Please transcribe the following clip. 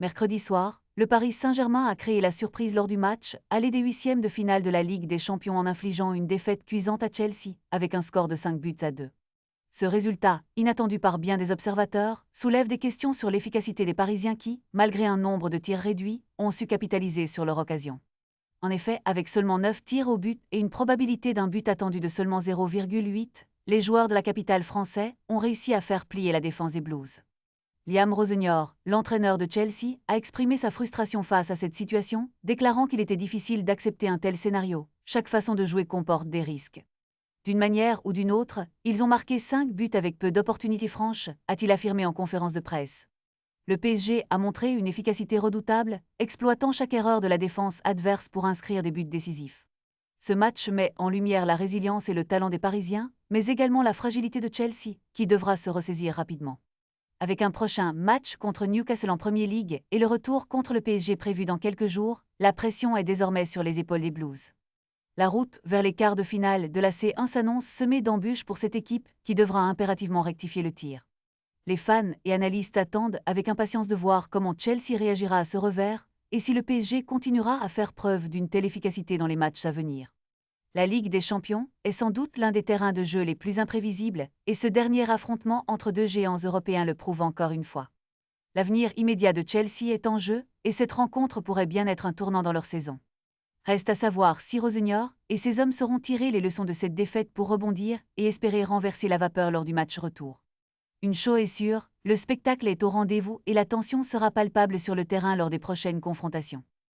Mercredi soir, le Paris Saint-Germain a créé la surprise lors du match aller des huitièmes de finale de la Ligue des Champions en infligeant une défaite cuisante à Chelsea, avec un score de 5-2. Ce résultat, inattendu par bien des observateurs, soulève des questions sur l'efficacité des Parisiens qui, malgré un nombre de tirs réduit, ont su capitaliser sur leur occasion. En effet, avec seulement 9 tirs au but et une probabilité d'un but attendu de seulement 0,8, les joueurs de la capitale française ont réussi à faire plier la défense des Blues. Liam Rosenior, l'entraîneur de Chelsea, a exprimé sa frustration face à cette situation, déclarant qu'il était difficile d'accepter un tel scénario. Chaque façon de jouer comporte des risques. D'une manière ou d'une autre, ils ont marqué 5 buts avec peu d'opportunités franches, a-t-il affirmé en conférence de presse. Le PSG a montré une efficacité redoutable, exploitant chaque erreur de la défense adverse pour inscrire des buts décisifs. Ce match met en lumière la résilience et le talent des Parisiens, mais également la fragilité de Chelsea, qui devra se ressaisir rapidement. Avec un prochain match contre Newcastle en Premier League et le retour contre le PSG prévu dans quelques jours, la pression est désormais sur les épaules des Blues. La route vers les quarts de finale de la C1 s'annonce semée d'embûches pour cette équipe qui devra impérativement rectifier le tir. Les fans et analystes attendent avec impatience de voir comment Chelsea réagira à ce revers et si le PSG continuera à faire preuve d'une telle efficacité dans les matchs à venir. La Ligue des Champions est sans doute l'un des terrains de jeu les plus imprévisibles, et ce dernier affrontement entre deux géants européens le prouve encore une fois. L'avenir immédiat de Chelsea est en jeu, et cette rencontre pourrait bien être un tournant dans leur saison. Reste à savoir si Rosenior et ses hommes sauront tirer les leçons de cette défaite pour rebondir et espérer renverser la vapeur lors du match retour. Une chose est sûre, le spectacle est au rendez-vous et la tension sera palpable sur le terrain lors des prochaines confrontations.